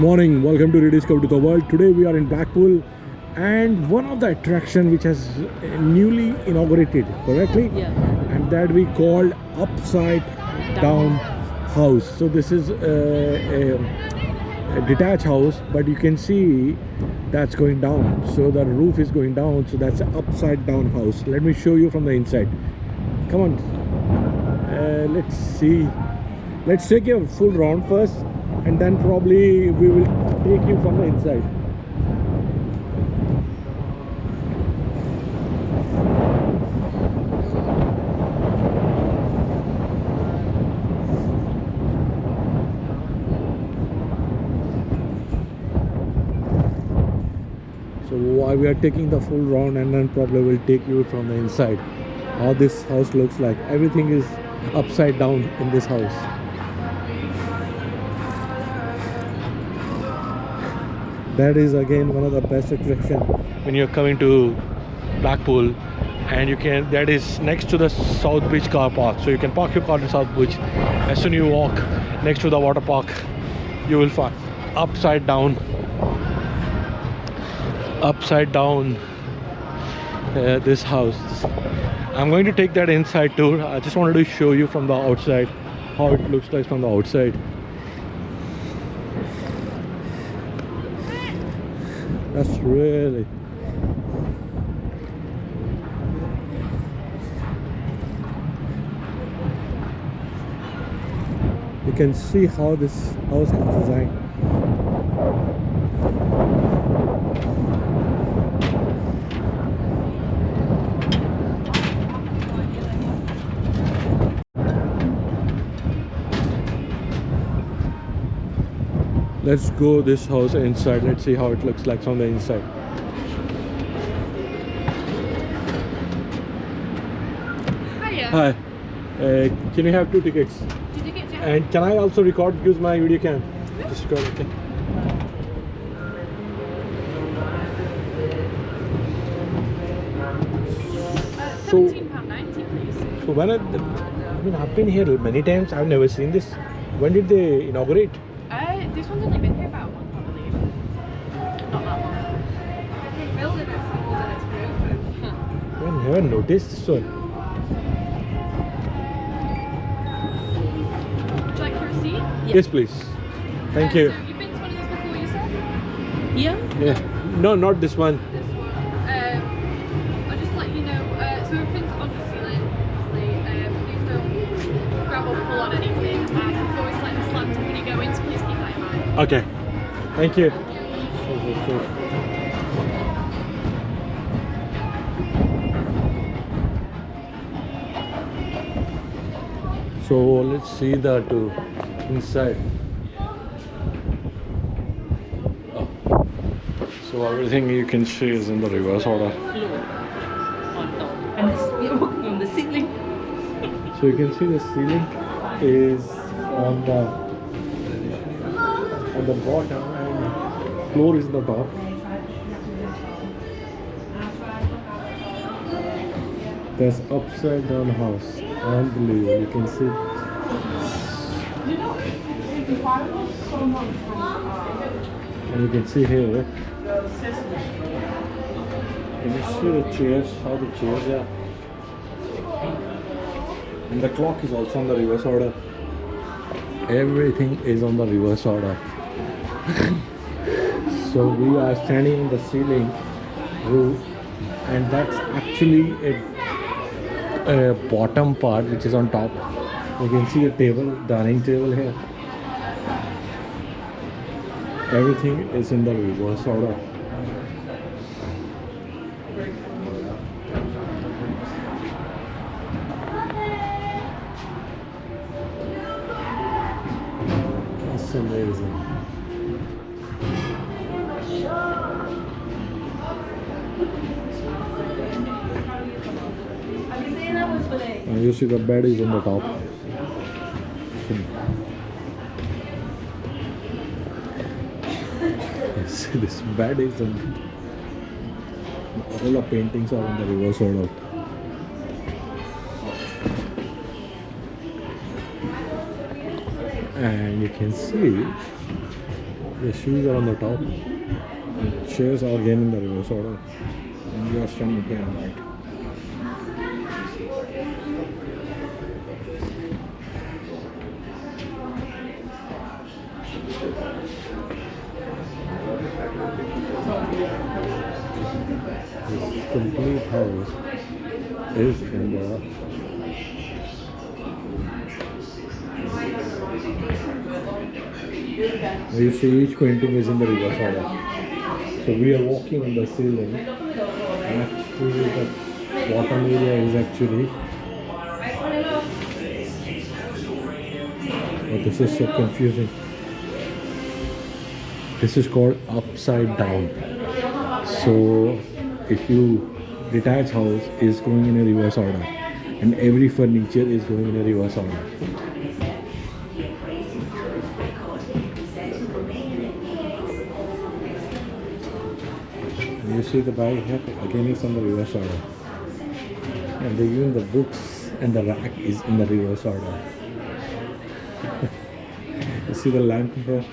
Morning, welcome to Rediscover to the World. Today we are in Blackpool and one of the attraction which has newly inaugurated, correctly? Yeah. And that we called Upside Down House. So this is a detached house, but you can see that's going down. So the roof is going down, so that's an upside down house. Let me show you from the inside. Come on. Let's see. Let's take a full round first, and then probably we will take you from the inside. So why we are taking the full round, and then probably will take you from the inside. How this house looks like. Everything is upside down in this house. That is again one of the best attraction when you're coming to Blackpool, and that is next to the South Beach car park. So you can park your car in South Beach. As soon as you walk next to the water park, you will find upside down this house. I'm going to take that inside tour. I just wanted to show you from the outside how it looks like from the outside. That's really you can see how this house is designed. Let's go this house inside. Let's see how it looks like from the inside. Hiya. Hi. Can you have 2 tickets? 2 tickets, yeah. And can I also record? Use my video cam. Just record, okay. £17.90, please. So when I've been here many times. I've never seen this. When did they inaugurate? This one's only been here about a month, I believe. Not that long. It's built a bit older than it's been open. I never noticed this one. Would you like your receipt? Yeah. Yes, please. Thank you. So you've been to one of these before, you said? Yeah? Yeah. No, not this one. This one. I'll just let you know. So everything's on the ceiling. Please don't grab or pull on anything. And it's always slightly slanted when you go in, so please keep that in mind. Okay. Thank you. So let's see that inside. Oh. So everything you can see is in the reverse order. And you're walking on the ceiling. So you can see the ceiling is on the bottom and floor is the top. There's upside down house. Unbelievable. You can see. And you can see here. Can you see the chairs? How the chairs are? And the clock is also on the reverse order. Everything is on the reverse order. So we are standing on the ceiling roof, and that's actually a bottom part which is on top. You can see a table, dining table here. Everything is in the reverse order. That's amazing. And you see the bed is on the top. Yes, this bed is on. All the paintings are on the reverse order. and you can see The shoes are on the top. And chairs are again in the reverse order. And we are standing here on right. This complete house is in the you see each painting is in the reverse order. So we are walking on the ceiling. Actually the bottom area is actually, but this is so confusing. This is called upside down. So if you detached house is going in a reverse order and every furniture is going in a reverse order. And you see the bag here again is on the reverse order, and even the books and the rack is in the reverse order. You see the lamp here,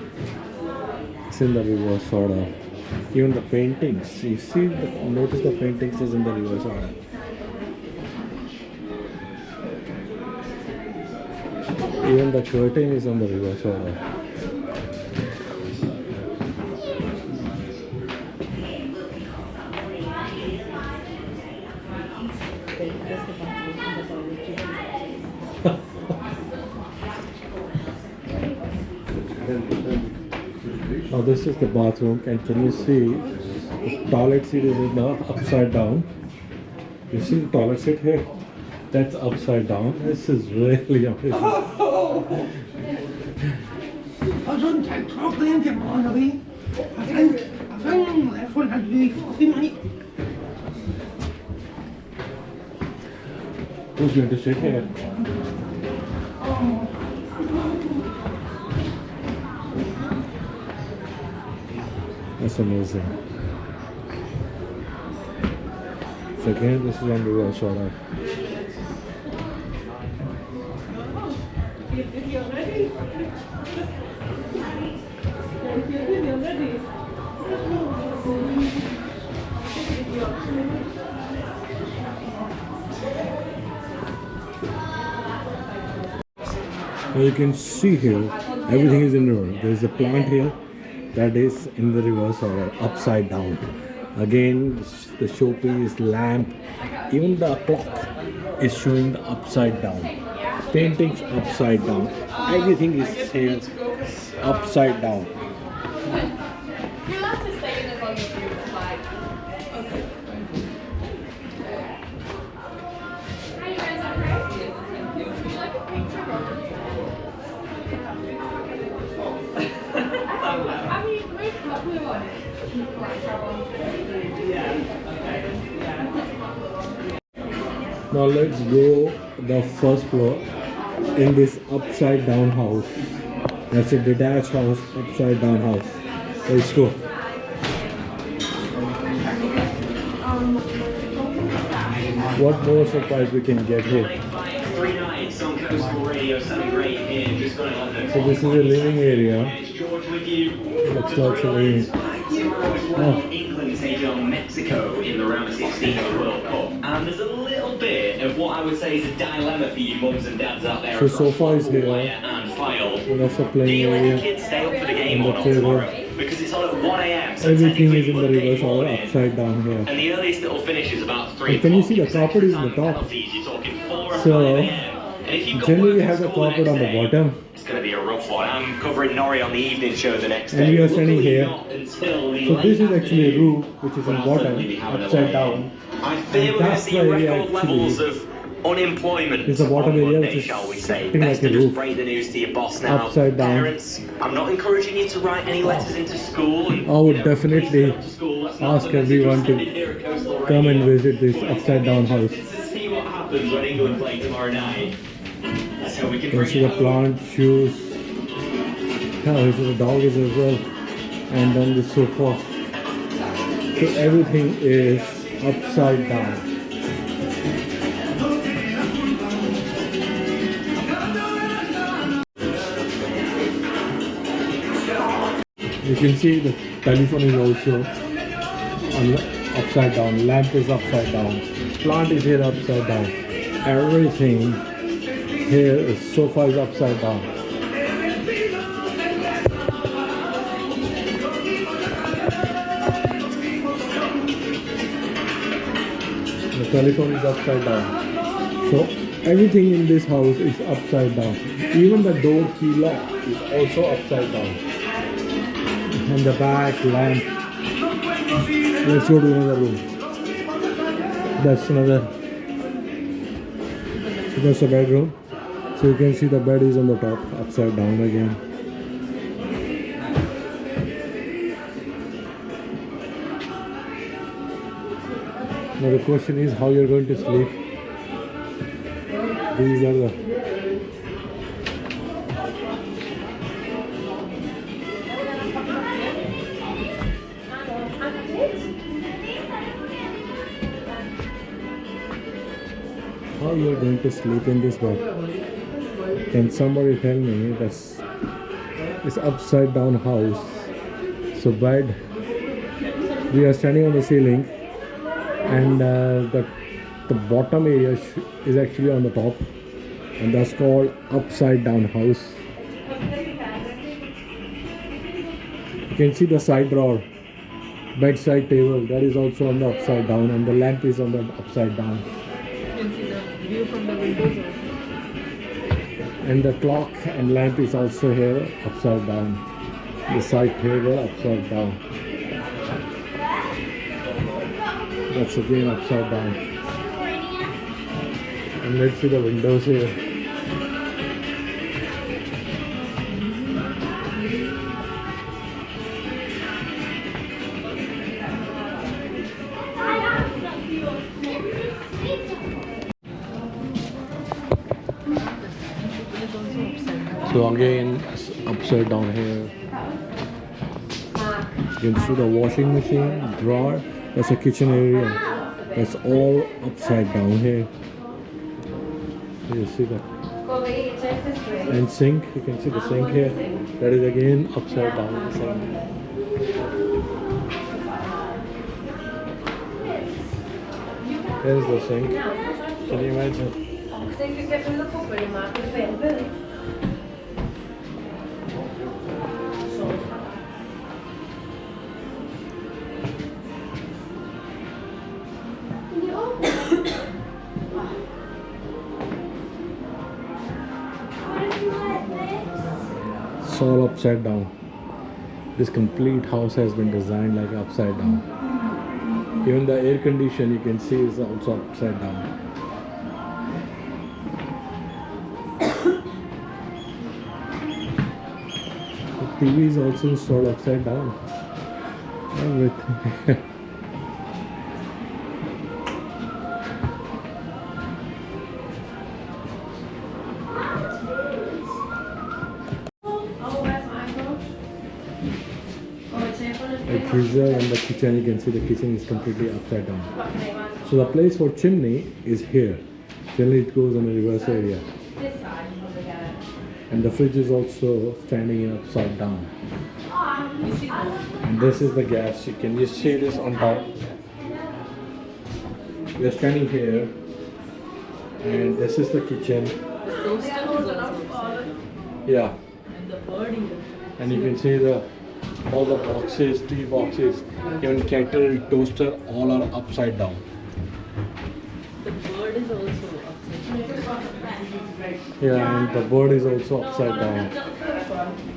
it's in the reverse order. Even the paintings, you see, notice the paintings is in the reverse order. Even the curtain is on the reverse order. Now this is the bathroom, and can you see the toilet seat is now upside down? You see the toilet seat here? That's upside down. This is really amazing. I don't take properly and get mine away. I think left one had really fluffy, mate. Who's going to sit here? That's amazing. So again, this is on the reverse order. If you're ready. If you're ready. Now you can see here, everything is in order. There is a plant here that is in the reverse order, upside down. Again, the showpiece, lamp, even the clock is showing the upside down. Paintings upside down. Everything is here upside down. You'll have to stay in as long as you would like. Okay. Are you guys okay? Would you like a picture or? I mean, we've got blue on it. Now let's go the first floor in this upside down house. That's a detached house, upside down house. Let's go. What more surprise we can get here? So this is a living area. Looks like a living. England taking on Mexico in the round of 16 of the World Cup, and there's a little bit of what I would say is a dilemma for you mums and dads out there. So sofa is here. And file. That's a Do playing you let area. your kids stay up for the game And or the not table. tomorrow? Because it's on at 1 a.m. So Everything technically is in the Monday reverse order, morning, upside down here. and the earliest it'll finish is about 3 And can you o'clock. see the If carpet is in the time top? penalties, you're talking 4 or So, 5 a.m. And if you've got generally work we at have the school carpet next on the day, bottom. it's going to be a rough one. I'm covering Norrie on the evening show the next And day. we are standing Luckily here. not until the So late this is actually a afternoon, roof which is when on I'll bottom, certainly be having a upside lay. down. I fear And we're going to that's see why we record actually- levels of unemployment It's the bottom on area Monday, which is shall we say. acting Best like to a just roof. break the news to your boss now. Upside down. Parents, I'm not encouraging you to write any letters into school. And, I would you know, definitely please go to school. That's not ask the message everyone we're to sending here at Coastal come and Radio. visit this We're upside down house. to see what happens when England play tomorrow night. So we can You bring see it the home. plant, shoes. Yeah, this is the dog is as well. And then the sofa. So everything is upside down. You can see the telephone is also upside down, lamp is upside down, plant is here upside down, everything here is sofa is upside down. The telephone is upside down. So everything in this house is upside down. Even the door key lock is also upside down. And the back lamp. Let's go to another room. That's another. So that's the bedroom. So you can see the bed is on the top, upside down again. Now the question is how you're going to sleep. These are the how you're going to sleep in this bed. Can somebody tell me that's this upside down house? So bed, we are standing on the ceiling and the bottom area is actually on the top, and that's called upside down house. You can see the side drawer, bedside table, that is also on the upside down, and the lamp is on the upside down. You can see the view from the windows also. And the clock and lamp is also here upside down. The side table upside down. That's again upside down. And let's see the windows here. So again, upside down here. You can see the washing machine, drawer. That's a kitchen area. That's all upside down here. You see that? And sink. You can see the sink here. That is again upside down. The sink. There's the sink. Can you imagine? It's all upside down. This complete house has been designed like upside down. Even the air condition you can see is also upside down. The TV is also installed upside down. Everything. The freezer and the kitchen, you can see the kitchen is completely upside down. So the place for chimney is here. Generally it goes on the reverse area. And the fridge is also standing upside down. And this is the gas. You can just see this on top. We are standing here. And this is the kitchen. Yeah. And you can see all the boxes, tea boxes, even kettle, toaster, all are upside down. The bird is also upside down. Yeah, and the bird is also upside down.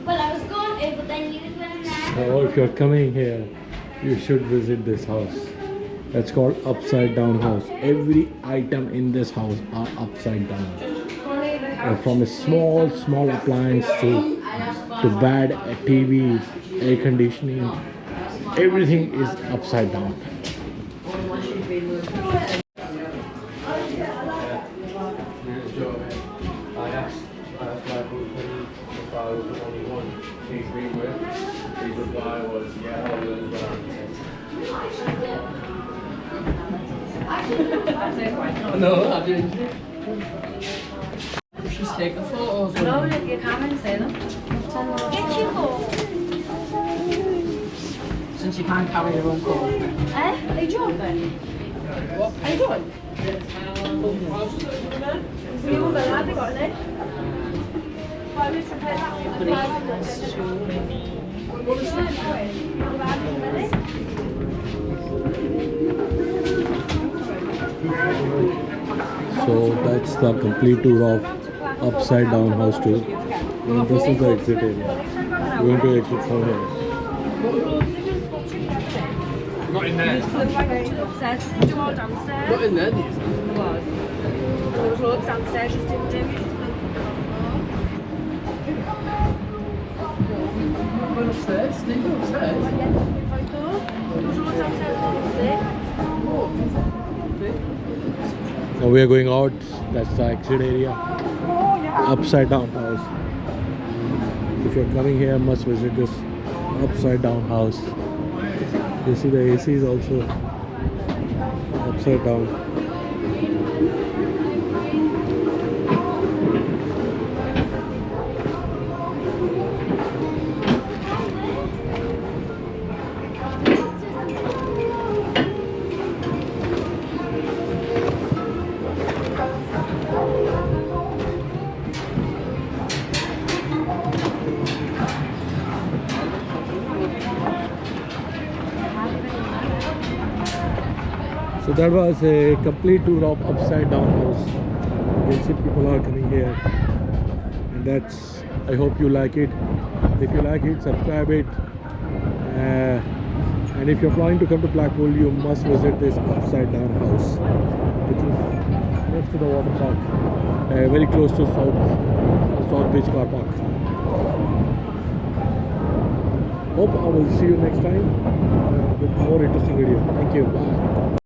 Well, I was going, but then you went there. So if you're coming here, you should visit this house. That's called upside down house. Every item in this house are upside down. From a small appliance to bed, a TV, air conditioning, everything is upside down. I asked Blackpool if I was the only one he's been with. His reply was, yeah, all of them No, I didn't. Just take a photo. No, look, you come and say them. Get you home. you can't carry your own coffee. Eh? Are you joking? What? Are you going? You were have you got it? But it has so many. So that's the complete tour of upside down house tour. And this is the exit area. We're going to exit from here. Not in there. Upstairs, did you do all downstairs? Not in there, these. There was. There was loads downstairs, just didn't do. You just went Going upstairs? Did you go upstairs? there was loads downstairs, Now we are going out. That's the exit area. Upside down house. If you're coming here, must visit this upside down house. You see the AC is also upside down. So that was a complete tour of upside down house. You can see people are coming here, and that's, I hope you like it. If you like it, subscribe it, and if you're planning to come to Blackpool, you must visit this upside down house, which is next to the water park, very close to South Beach car park. Hope I will see you next time with more interesting video. Thank you. Bye.